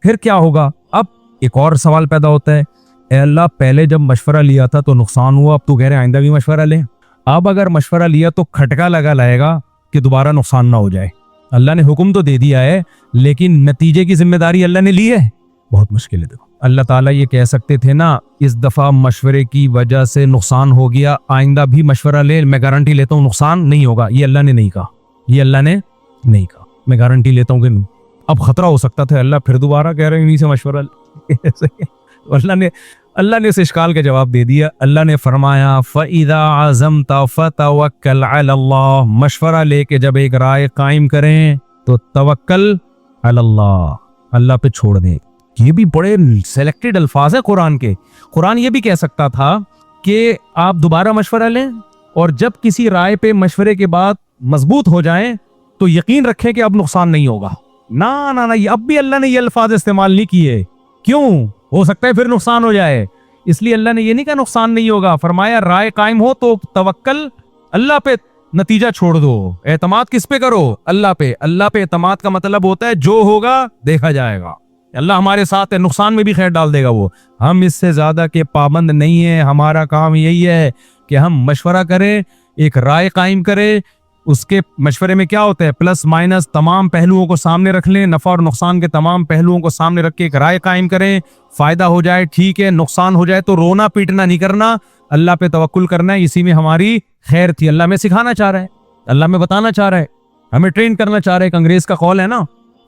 [SPEAKER 2] پھر کیا ہوگا؟ اب ایک اور سوال پیدا ہوتا ہے، اے اللہ پہلے جب مشورہ لیا تھا تو نقصان ہوا، اب تو کہہ رہے ہیں آئندہ بھی مشورہ لیں. اب اگر مشورہ لیا تو کھٹکا لائے گا کہ دوبارہ نقصان نہ ہو جائے. اللہ نے حکم تو دے دیا ہے لیکن نتیجے کی ذمہ داری اللہ نے لی ہے. بہت مشکل ہے. دیکھو اللہ تعالیٰ یہ کہہ سکتے تھے نا اس دفعہ مشورے کی وجہ سے نقصان ہو گیا، آئندہ بھی مشورہ لے، میں گارنٹی لیتا ہوں نقصان نہیں ہوگا. یہ اللہ نے نہیں کہا، یہ اللہ نے نہیں کہا، میں گارنٹی لیتا ہوں کہ نہیں. اب خطرہ ہو سکتا تھا اللہ پھر دوبارہ کہہ رہے ہیں انہی سے مشورہ اللہ نے اس اشکال کا جواب دے دیا. اللہ نے فرمایا فَإِذَا عَزَمْتَ فَتَوَكَّلْ عَلَى اللَّهِ، مشورہ لے کے جب ایک رائے قائم کریں تو توکل علی اللہ، اللہ پہ چھوڑ دیں. یہ بھی بڑے سیلیکٹڈ الفاظ ہیں قرآن کے. قرآن یہ بھی کہہ سکتا تھا کہ آپ دوبارہ مشورہ لیں اور جب کسی رائے پہ مشورے کے بعد مضبوط ہو جائیں تو یقین رکھیں کہ اب نقصان نہیں ہوگا. نہ اب بھی اللہ نے یہ الفاظ استعمال نہیں کیے. کیوں؟ ہو سکتا ہے پھر نقصان ہو جائے، اس لیے اللہ نے یہ نہیں کہا نقصان نہیں ہوگا. فرمایا رائے قائم ہو تو توکل اللہ پہ، نتیجہ چھوڑ دو. اعتماد کس پہ کرو؟ اللہ پہ. اللہ پہ اعتماد کا مطلب ہوتا ہے جو ہوگا دیکھا جائے گا، اللہ ہمارے ساتھ ہے، نقصان میں بھی خیر ڈال دے گا وہ. ہم اس سے زیادہ کے پابند نہیں ہیں. ہمارا کام یہی ہے کہ ہم مشورہ کریں، ایک رائے قائم کریں. اس کے مشورے میں کیا ہوتا ہے؟ پلس مائنس تمام پہلوؤں کو سامنے رکھ لیں، نفع اور نقصان کے تمام پہلوؤں کو سامنے رکھ کے ایک رائے قائم کریں. فائدہ ہو جائے ٹھیک ہے، نقصان ہو جائے تو رونا پیٹنا نہیں کرنا، اللہ پہ توکل کرنا ہے. اسی میں ہماری خیر تھی. اللہ میں سکھانا چاہ رہا ہے، اللہ میں بتانا چاہ رہا ہے، ہمیں ٹرین کرنا چاہ رہا ہے. ایک انگریز کا قول ہے نا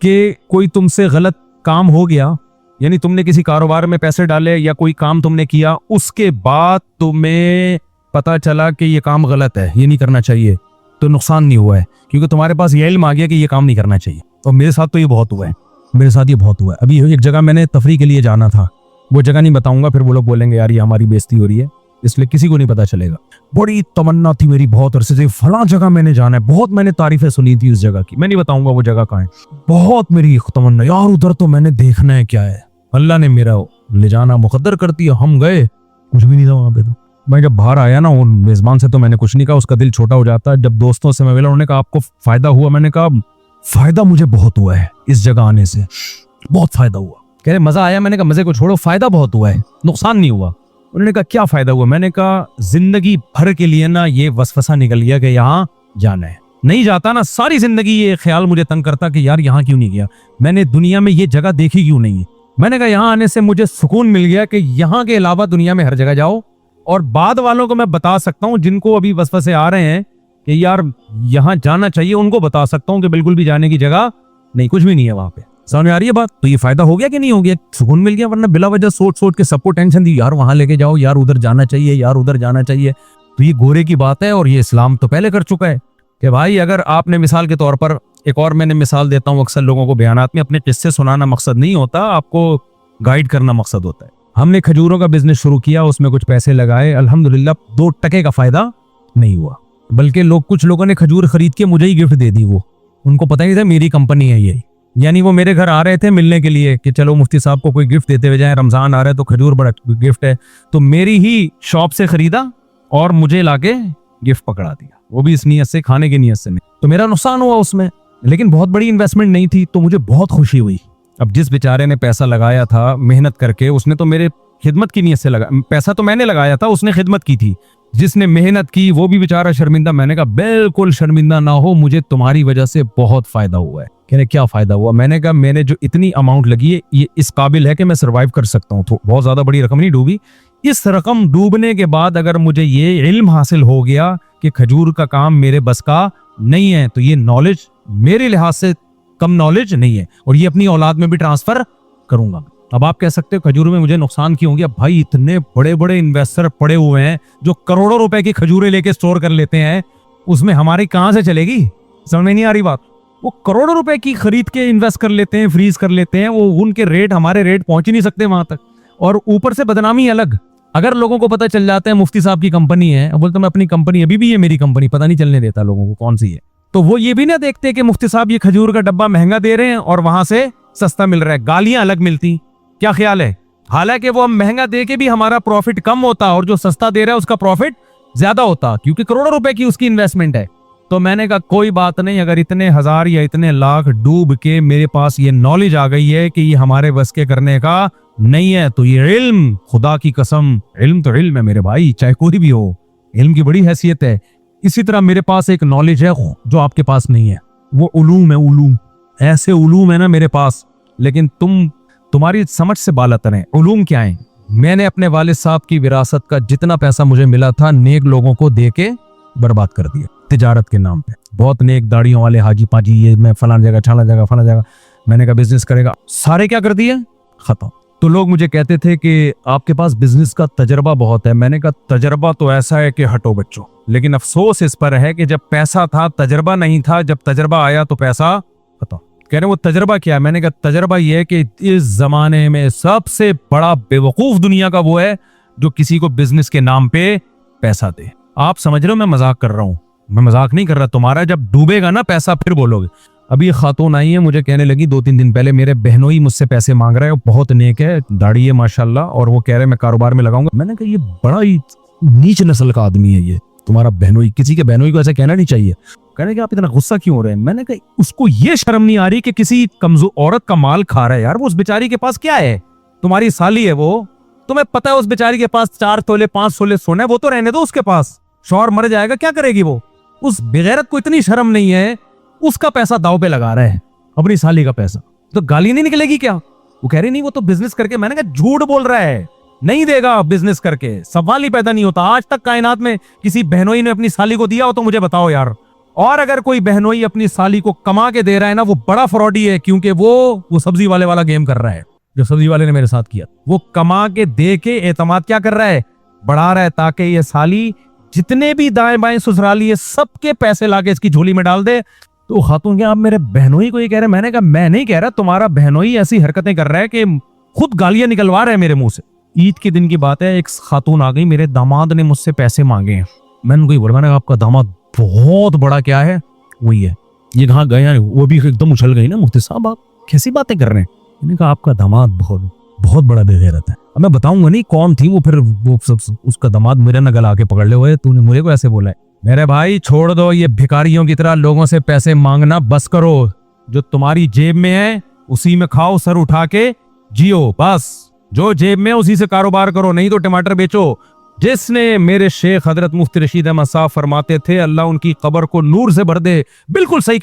[SPEAKER 2] کہ کوئی تم سے غلط کام ہو گیا، یعنی تم نے کسی کاروبار میں پیسے ڈالے یا کوئی کام تم نے کیا، اس کے بعد تمہیں پتا چلا کہ یہ کام غلط ہے، یہ نہیں کرنا چاہیے، تو نقصان نہیں ہوا ہے کیونکہ تمہارے پاس یہ علم آ گیا کہ یہ کام نہیں کرنا چاہیے. اور میرے ساتھ تو یہ بہت ہوا ہے، میرے ساتھ یہ بہت ہوا ہے. ابھی ایک جگہ میں نے تفریح کے لیے جانا تھا، وہ جگہ نہیں بتاؤں گا پھر وہ لوگ بولیں گے یار یہ ہماری بےزتی ہو رہی ہے، اس لیے کسی کو نہیں پتا چلے گا. بڑی تمنا تھی میری بہت عرصے سے، فلاں جگہ میں نے جانا ہے، بہت میں نے تعریفیں سنی تھی اس جگہ کی، میں نہیں بتاؤں گا وہ جگہ کہاں ہے. بہت میری تمنا یار ادھر تو میں نے دیکھنا ہے کیا ہے. اللہ نے میرا لے جانا مقدر کر دیا، ہم گئے، کچھ بھی نہیں تھا وہاں پہ. تو میں جب باہر آیا نا ان میزبان سے تو میں نے کچھ نہیں کہا، اس کا دل چھوٹا ہو جاتا ہے. جب دوستوں سے میں ملا انہوں نے کہا آپ کو فائدہ ہوا؟ میں نے کہا فائدہ مجھے بہت ہوا ہے اس جگہ آنے سے، بہت فائدہ ہوا. کہہ رہے مزہ آیا؟ میں نے کہا مزے کو چھوڑو، فائدہ بہت ہوا ہے، نقصان نہیں ہوا. انہوں نے کہا کیا فائدہ ہوا؟ میں نے کہا زندگی بھر کے لیے نا یہ وسوسہ نکل گیا کہ یہاں جانا ہے. نہیں جاتا نا ساری زندگی یہ خیال مجھے تنگ کرتا کہ یار یہاں کیوں نہیں گیا، میں نے دنیا میں یہ جگہ دیکھی کیوں نہیں ہے. میں نے کہا یہاں آنے سے مجھے سکون مل گیا کہ یہاں کے علاوہ دنیا میں ہر جگہ جاؤ. اور بعد والوں کو میں بتا سکتا ہوں جن کو ابھی وسوسے آ رہے ہیں کہ یار یہاں جانا چاہیے, ان کو بتا سکتا ہوں کہ بالکل بھی جانے کی جگہ نہیں, کچھ بھی نہیں ہے وہاں پہ. سامنے آ رہی ہے بات؟ تو یہ فائدہ ہو گیا کہ نہیں ہو گیا؟ سکون مل گیا, ورنہ بلا وجہ سوچ کے سب کو ٹینشن دی, یار وہاں لے کے جاؤ, یار ادھر جانا چاہیے, یار ادھر جانا چاہیے. تو یہ گورے کی بات ہے, اور یہ اسلام تو پہلے کر چکا ہے کہ بھائی اگر آپ نے مثال کے طور پر, ایک اور میں نے مثال دیتا ہوں اکثر لوگوں کو بیانات میں, اپنے قصے سنانا مقصد نہیں ہوتا, آپ کو گائیڈ کرنا مقصد ہوتا ہے. ہم نے کھجوروں کا بزنس شروع کیا, اس میں کچھ پیسے لگائے, الحمدللہ 2 ٹکے کا فائدہ نہیں ہوا, بلکہ کچھ لوگوں نے کھجور خرید کے مجھے ہی گفٹ دے دی. وہ ان کو پتہ نہیں تھا میری کمپنی ہے یہی, یعنی وہ میرے گھر آ رہے تھے ملنے کے لیے کہ چلو مفتی صاحب کو کوئی گفٹ دیتے ہوئے جائیں, رمضان آ رہا ہے تو کھجور بڑا گفٹ ہے, تو میری ہی شاپ سے خریدا اور مجھے لا کے گفٹ پکڑا دیا, وہ بھی اس نیت سے, کھانے کی نیت سے نہیں. تو میرا نقصان ہوا اس میں, لیکن بہت بڑی انویسٹمنٹ نہیں تھی, تو مجھے بہت خوشی ہوئی. اب جس بیچارے نے پیسہ لگایا تھا محنت کر کے, اس نے تو میرے خدمت کی نیت سے پیسہ تو میں نے لگایا تھا, اس نے خدمت کی تھی. جس نے محنت کی وہ بھی بیچارہ شرمندہ. میں نے کہا بالکل شرمندہ نہ ہو, مجھے تمہاری وجہ سے بہت فائدہ ہوا ہے. کہنے کیا فائدہ ہوا؟ میں نے کہا میں نے جو اتنی اماؤنٹ لگی ہے یہ اس قابل ہے کہ میں سروائیو کر سکتا ہوں, تو بہت زیادہ بڑی رقم نہیں ڈوبی. اس رقم ڈوبنے کے بعد اگر مجھے یہ علم حاصل ہو گیا کہ کھجور کا کام میرے بس کا نہیں ہے, تو یہ نالج میرے لحاظ سے کم نالج نہیں ہے, اور یہ اپنی اولاد میں بھی ٹرانسفر کروں گا. اب آپ کہہ سکتے ہو کھجوروں میں مجھے نقصان کیوں ہو گیا؟ بھائی اتنے بڑے بڑے انویسٹر پڑے ہوئے ہیں جو کروڑوں روپے کی کھجوریں لے کے سٹور کر لیتے ہیں, اس میں ہماری کہاں سے چلے گی؟ سمجھ میں نہیں آ رہی بات؟ وہ کروڑوں روپے کی خرید کے انویسٹ کر لیتے ہیں, فریز کر لیتے ہیں, وہ ان کے ریٹ ہمارے ریٹ پہنچ ہی نہیں سکتے وہاں تک, اور اوپر سے بدنامی الگ. اگر لوگوں کو پتہ چل جاتا ہے مفتی صاحب کی کمپنی ہے, بولتا میں اپنی کمپنی, ابھی بھی یہ میری کمپنی, پتہ نہیں چلنے دیتا لوگوں کو کون سی ہے, تو وہ یہ بھی نہ دیکھتے کہ مفتی صاحب یہ کھجور کا ڈبہ مہنگا دے رہے ہیں اور وہاں سے سستا مل رہا ہے, گالیاں الگ ملتی. کیا خیال ہے؟ حالانکہ وہ مہنگا دے کے بھی ہمارا پروفٹ کم ہوتا, اور جو سستا دے رہا ہے اس کا پروفٹ زیادہ ہوتا, کیونکہ کروڑوں روپے کی اس کی انویسٹمنٹ ہے. تو میں نے کہا کوئی بات نہیں, اگر اتنے ہزار یا اتنے لاکھ ڈوب کے میرے پاس یہ نالج آ گئی ہے کہ یہ ہمارے بس کے کرنے کا نہیں ہے, تو یہ علم, خدا کی قسم, علم تو علم ہے میرے بھائی, چاہے کوئی بھی ہو, علم کی بڑی حیثیت ہے. اسی طرح میرے پاس ایک نالج ہے جو آپ کے پاس نہیں ہے, وہ علوم ہے. علوم ایسے علوم ہے نا میرے پاس, لیکن تمہاری سمجھ سے بالاتر ہیں. علوم کیا ہیں؟ میں نے اپنے والد صاحب کی وراثت کا جتنا پیسہ مجھے ملا تھا نیک لوگوں کو دے کے برباد کر دیا, تجارت کے نام پہ. بہت نیک داڑیوں والے حاجی پاجی, یہ میں فلاں جگہ چھانا جگہ فلاں جگہ, میں نے کہا بزنس کرے گا, سارے کیا کر دیے, ختم. تو لوگ مجھے کہتے تھے کہ آپ کے پاس بزنس کا تجربہ بہت ہے. میں نے کہا تجربہ تو ایسا ہے کہ ہٹو بچوں, لیکن افسوس اس پر ہے کہ جب پیسہ تھا تجربہ نہیں تھا, جب تجربہ آیا تو پیسہ ختم. کہہ رہے وہ تجربہ کیا ہے؟ میں نے کہا تجربہ یہ ہے کہ اس زمانے میں سب سے بڑا بے وقوف دنیا کا وہ ہے جو کسی کو بزنس کے نام پہ پیسہ دے. آپ سمجھ رہے ہو میں مذاق کر رہا ہوں؟ میں مذاق نہیں کر رہا. تمہارا جب ڈوبے گا نا پیسہ پھر بولو گے. ابھی یہ خاتون آئی ہے, مجھے کہنے لگی 2-3 دن پہلے, میرے بہنوئی مجھ سے پیسے مانگ رہا ہے, بہت نیک ہے, داڑھی ہے ماشاءاللہ, اور وہ کہہ رہے میں کاروبار میں لگاؤں گا. میں نے کہا یہ بڑا ہی نیچ نسل کا آدمی ہے یہ تمہارا بہنوئی, کسی کے بہنوئی کو ایسا کہنا نہیں چاہیے. کہنے کہ آپ اتنا غصہ کیوں ہو رہے ہیں؟ میں نے کہا اس کو یہ شرم نہیں آ رہی کہ کسی کمزور عورت کا مال کھا رہا ہے. یار وہ اس بیچاری کے پاس کیا ہے, تمہاری سالی ہے وہ, تمہیں پتا ہے اس بیچاری کے پاس 4 تولے 5 تولے سونا ہے, وہ تو رہنے دو اس کے پاس, شوہر مر جائے گا کیا کرے گی وہ. اس بغیرت کو اتنی شرم نہیں ہے, اس کا پیسہ داؤ پہ لگا رہا ہے, اپنی سالی کا پیسہ, تو گالی نہیں نکلے گی کیا؟ وہ کہہ رہی نہیں وہ تو بزنس کر کے. میں نے کہا جھوٹ بول رہا ہے, نہیں دے گا بزنس کر کے, سوال ہی پیدا نہیں ہوتا. آج تک کائنات میں کسی بہنوئی نے اپنی سالی کو دیا ہو تو مجھے بتاؤ یار. اور اگر کوئی بہنوئی اپنی سالی کو کما کے دے رہا ہے نا, وہ بڑا فراڈی ہے, کیونکہ وہ سبزی والے والا گیم کر رہا ہے جو سبزی والے نے میرے ساتھ کیا. وہ کما کے دے کے اعتماد کیا کر رہا ہے, بڑھا رہا ہے, تاکہ یہ سالی جتنے بھی دائیں بائیں سسرالی ہے سب کے پیسے لا کے اس کی جھولی میں ڈال دے. تو خاتون کیا آپ میرے بہنوئی کو یہ کہہ رہے ہیں؟ میں نے کہا میں نہیں کہہ رہا, تمہارا بہنوئی ایسی حرکتیں کر رہا ہے کہ خود گالیاں نکلوا رہے ہیں میرے منہ سے. عید کے دن کی بات ہے, ایک خاتون آ گئی, میرے داماد نے مجھ سے پیسے مانگے ہیں. میں نے کوئی بولا, میں نے کہا آپ کا داماد بہت بڑا کیا ہے, وہی ہے, یہ کہاں گئے؟ وہ بھی ایک دم اچھل گئی نا, مفتی صاحب آپ کیسی باتیں کر رہے ہیں. میں نے کہا آپ کا داماد بہت بڑا بے غیرت ہے. اب میں بتاؤں گا نہیں کون تھی وہ, پھر وہ اس کا داماد میرے نہ گلا کے پکڑ لے ہوئے, تو نے مجھے کو ایسے بولا ہے. میرے بھائی چھوڑ دو یہ بھکاریوں کی طرح لوگوں سے پیسے مانگنا, بس کرو, جو تمہاری جیب میں ہے اسی میں کھاؤ, سر اٹھا کے جیو, بس جو جیب میں اسی سے کاروبار کرو, نہیں تو ٹماٹر بیچو. جس نے میرے شیخ حضرت مفتی رشید احمد صاحب فرماتے تھے اللہ ان کی قبر کو نور سے بھر دے, بالکل صحیح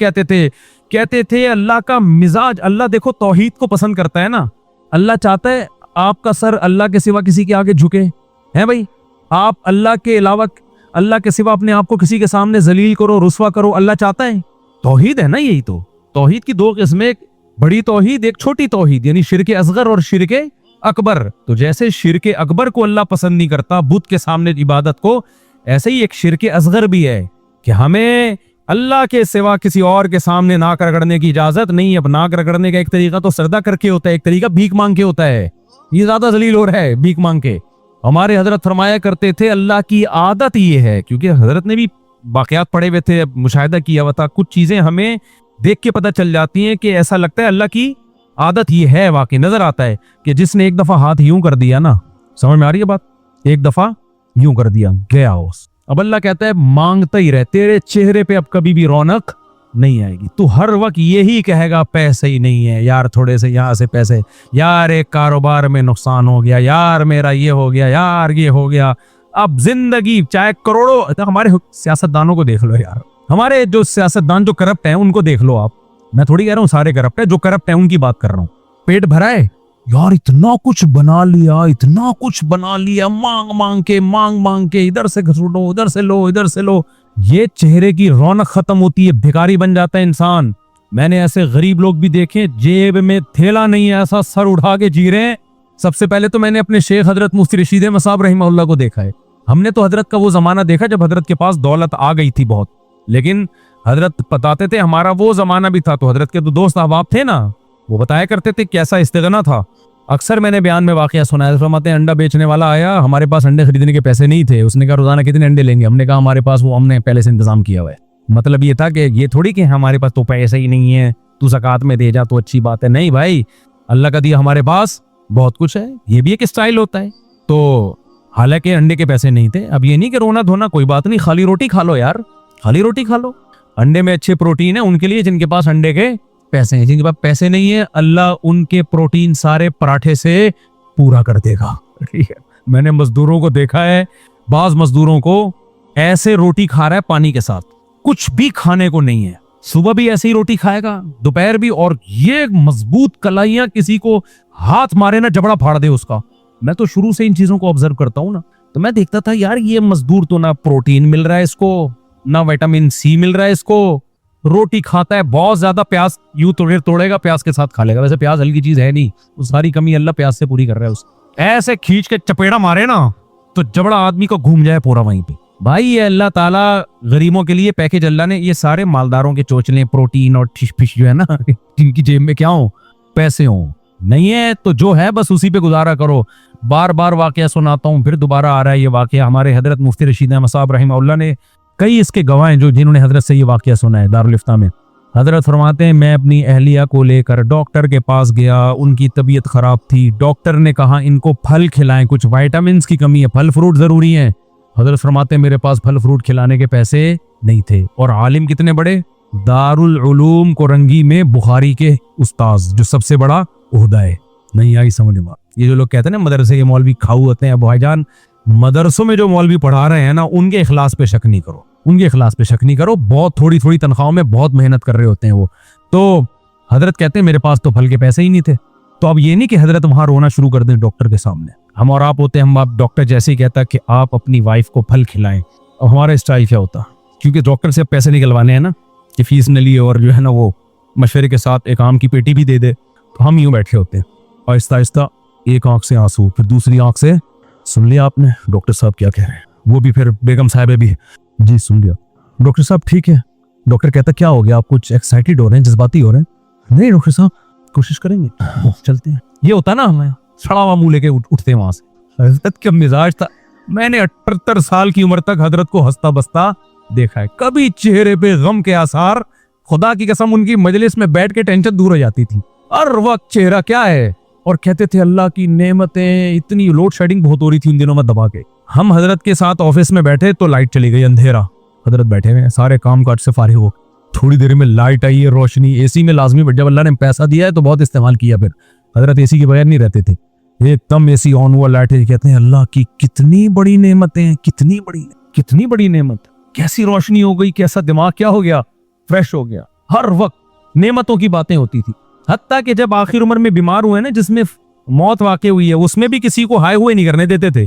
[SPEAKER 2] کہتے تھے اللہ کا مزاج, اللہ دیکھو توحید کو پسند کرتا ہے نا, اللہ چاہتا ہے آپ کا سر اللہ کے سوا کسی کے آگے جھکے ہیں. بھائی آپ اللہ کے علاوہ اللہ کے سوا اپنے آپ کو کسی کے سامنے ذلیل کرو, رسوا کرو, اللہ چاہتا ہے؟ توحید ہے نا یہی تو. توحید کی دو قسمیں, ایک بڑی توحید, ایک چھوٹی توحید, یعنی شرک اصغر اور شرک اکبر. تو جیسے شرک اکبر کو اللہ پسند نہیں کرتا بت کے سامنے عبادت کو, ایسے ہی ایک شرک اصغر بھی ہے کہ ہمیں اللہ کے سوا کسی اور کے سامنے ناک رگڑنے کی اجازت نہیں. اب ناک رگڑنے کا ایک طریقہ تو سجدہ کر کے ہوتا ہے, ایک طریقہ بھیک مانگ کے ہوتا ہے. یہ زیادہ ذلیل ہو رہا ہے بھیک مانگ کے. ہمارے حضرت فرمایا کرتے تھے اللہ کی عادت یہ ہے, کیونکہ حضرت نے بھی واقعات پڑھے ہوئے تھے, مشاہدہ کیا ہوا تھا, کچھ چیزیں ہمیں دیکھ کے پتہ چل جاتی ہیں کہ ایسا لگتا ہے اللہ کی عادت یہ ہے. واقعی نظر آتا ہے کہ جس نے ایک دفعہ ہاتھ یوں کر دیا نا, سمجھ میں آ رہی ہے بات, ایک دفعہ یوں کر دیا گیا اس. اب اللہ کہتا ہے مانگتا ہی رہ, تیرے چہرے پہ اب کبھی بھی رونق نہیں آئے گی. تو ہر وقت یہی کہے گا پیسے ہی نہیں ہے یار, تھوڑے سے یہاں سے پیسے, یار ایک کاروبار میں نقصان ہو گیا, یار میرا یہ ہو گیا, یار یہ ہو گیا. اب زندگی چاہے کروڑوں, ہمارے سیاستدانوں کو دیکھ لو یار, ہمارے جو سیاستدان جو کرپٹ ہیں ان کو دیکھ لو آپ. میں تھوڑی کہہ رہا ہوں سارے کرپٹ ہیں, جو کرپٹ ہیں ان کی بات کر رہا ہوں. پیٹ بھرا ہے یار, اتنا کچھ بنا لیا, اتنا کچھ بنا لیا, مانگ مانگ کے ادھر سے گھسوٹو, ادھر سے لو, ادھر سے لو. یہ چہرے کی رونق ختم ہوتی ہے, بھکاری بن جاتا ہے انسان. میں نے ایسے غریب لوگ بھی دیکھے جیب میں تھیلا نہیں ہے, ایسا سر اٹھا کے جی رہے ہیں. سب سے پہلے تو میں نے اپنے شیخ حضرت مفتی رشید احمد صاحب رحمہ اللہ کو دیکھا ہے. ہم نے تو حضرت کا وہ زمانہ دیکھا جب حضرت کے پاس دولت آ گئی تھی بہت, لیکن حضرت بتاتے تھے ہمارا وہ زمانہ بھی تھا. تو حضرت کے تو دوست احباب تھے نا, وہ بتایا کرتے تھے کیسا استغنا تھا. اکثر میں نے بیان میں واقعہ سنا ہے, فرماتے ہیں انڈا بیچنے والا آیا, ہمارے پاس انڈے خریدنے کے پیسے نہیں تھے. اس نے کہا روزانہ کتنے انڈے لیں گے؟ ہم نے کہا ہمارے پاس وہ ہم نے پہلے سے انتظام کیا ہوا ہے. مطلب یہ تھا کہ یہ تھوڑی کہ ہمارے پاس تو پیسے ہی نہیں ہے, تو زکوٰۃ میں دے جا تو اچھی بات ہے. نہیں بھائی, اللہ کا دیا ہمارے پاس بہت کچھ ہے. یہ بھی ایک اسٹائل ہوتا ہے. تو حالانکہ انڈے کے پیسے نہیں تھے. اب یہ نہیں کہ رونا دھونا, کوئی بات نہیں, خالی روٹی کھا لو یار, خالی روٹی کھا لو. انڈے میں اچھے پروٹین ہے ان کے لیے جن کے پاس انڈے کے پیسے ہیں. جن کے پاس پیسے نہیں ہے, اللہ ان کے پروٹین سارے پراٹھے سے پورا کر دے گا. ٹھیک ہے, میں نے مزدوروں کو دیکھا ہے, بعض مزدوروں کو ایسے روٹی کھا رہا ہے پانی کے ساتھ, کچھ بھی کھانے کو نہیں ہے. صبح بھی ایسے ہی روٹی کھائے گا, دوپہر بھی, اور یہ مضبوط کلائیاں, کسی کو ہاتھ مارے نا جبڑا پھاڑ دے اس کا. میں تو شروع سے ان چیزوں کو آبزرو کرتا ہوں نا, تو میں دیکھتا تھا یار یہ مزدور تو نہ پروٹین مل رہا ہے اس کو, نہ وٹامن سی مل رہا ہے اس کو, روٹی کھاتا ہے بہت زیادہ, پیاز یوں توڑے گا, پیاز کے ساتھ کھا لے گا. ویسے پیاز ہلکی چیز ہے نہیں, وہ ساری کمی اللہ پیاز سے پوری کر رہا ہے. اس ایسے کھینچ کے چپیڑا مارے نا تو جبڑا آدمی کو گھوم جائے پورا وہیں پہ. بھائی یہ اللہ تعالیٰ غریبوں کے لیے پیکج اللہ نے, یہ سارے مالداروں کے چوچلے پروٹین اور ٹھش پھش جو ہے نا, جن کی جیب میں کیا ہوں, پیسے ہوں, نہیں ہے تو جو ہے بس اسی پہ گزارا کرو. بار بار واقعہ سناتا ہوں, پھر دوبارہ آ رہا ہے یہ واقعہ. ہمارے حضرت مفتی رشید احمد صاحب رحمہ اللہ نے کئی اس کے گواہ ہیں جو جنہوں نے حضرت سے یہ واقعہ سنا ہے دارالفتہ میں. حضرت فرماتے ہیں میں اپنی اہلیہ کو لے کر ڈاکٹر کے پاس گیا, ان کی طبیعت خراب تھی. ڈاکٹر نے کہا ان کو پھل کھلائیں, کچھ وائٹامنس کی کمی ہے, پھل فروٹ ضروری ہیں. حضرت فرماتے ہیں میرے پاس پھل فروٹ کھلانے کے پیسے نہیں تھے. اور عالم کتنے بڑے, دارالعلوم کورنگی میں بخاری کے استاذ, جو سب سے بڑا عہدہ ہے. نہیں آئی سمجھ میں. یہ جو لوگ کہتے ہیں نا مدرسے کے مولوی کھاؤ ہوتے ہیں, بھائی جان مدرسوں میں جو مولوی پڑھا رہے ہیں نا ان کے اخلاص پہ شک نہیں کرو, ان کے اخلاص پہ شک نہیں کرو. بہت تھوڑی تھوڑی تنخواہوں میں بہت محنت کر رہے ہوتے ہیں وہ. تو حضرت کہتے ہیں میرے پاس تو پھل کے پیسے ہی نہیں تھے. تو اب یہ نہیں کہ حضرت وہاں رونا شروع کر دیں ڈاکٹر کے سامنے. ہم اور آپ ہوتے ہیں, ہم آپ ڈاکٹر جیسے ہی کہتا کہ آپ اپنی وائف کو پھل کھلائیں. اب ہمارا اسٹائل کیا ہوتا, کیونکہ ڈاکٹر سے پیسے نکلوانے ہیں نا کہ فیس نہ لیے, اور جو ہے نا وہ مشورے کے ساتھ ایک آم کی پیٹی بھی دے دے. تو ہم یوں بیٹھے ہوتے ہیں, آہستہ آہستہ ایک آنکھ سے آنسو, پھر دوسری آنکھ سے سن لیا آپ نے ڈاکٹر صاحب کیا کہہ رہے ہیں, وہ بھی پھر بیگم صاحبہ بھی جی سن لیا. ڈاکٹر صاحب ٹھیک ہے. ڈاکٹر کہتا کیا ہو گیا, آپ کچھ ایکسائٹیڈ ہو رہے ہیں, جذباتی ہو رہے ہیں؟ نہیں ڈاکٹر صاحب کوشش کریں گے, چلتے ہیں. یہ ہوتا نا ہمیں سڑا ہوا منہ لے کے اٹھتے ہیں وہاں سے. حضرت کا مزاج تھا, میں نے 78 سال کی عمر تک حضرت کو ہنستا بستا دیکھا ہے, کبھی چہرے پہ غم کے آثار, خدا کی قسم ان کی مجلس میں بیٹھ کے ٹینشن دور ہو جاتی تھی. ہر وقت چہرہ کیا ہے, اور کہتے تھے اللہ کی نعمتیں. اتنی لوڈ شیڈنگ بہت ہو رہی تھی ان دنوں میں دبا کے. ہم حضرت کے ساتھ آفس میں بیٹھے تو لائٹ چلی گئی, اندھیرا. حضرت بیٹھے ہوئے سارے کام کاج سے فارغ ہو, تھوڑی دیر میں لائٹ آئی ہے, روشنی. اے سی میں لازمی, جب اللہ نے پیسہ دیا ہے تو بہت استعمال کیا. پھر حضرت اے سی کے بغیر نہیں رہتے تھے, ایک دم اے سی آن ہوا, لائٹ. کہتے ہیں اللہ کی کتنی بڑی نعمتیں ہیں, کتنی بڑی نعمت, کیسی روشنی ہو گئی, کیسا دماغ کیا ہو گیا, فریش ہو گیا. ہر وقت نعمتوں کی باتیں ہوتی تھی. حتیٰ کہ جب آخر عمر میں بیمار ہوئے نا, جس میں موت واقع ہوئی ہے, اس میں بھی کسی کو ہائے ہوئے نہیں کرنے دیتے تھے.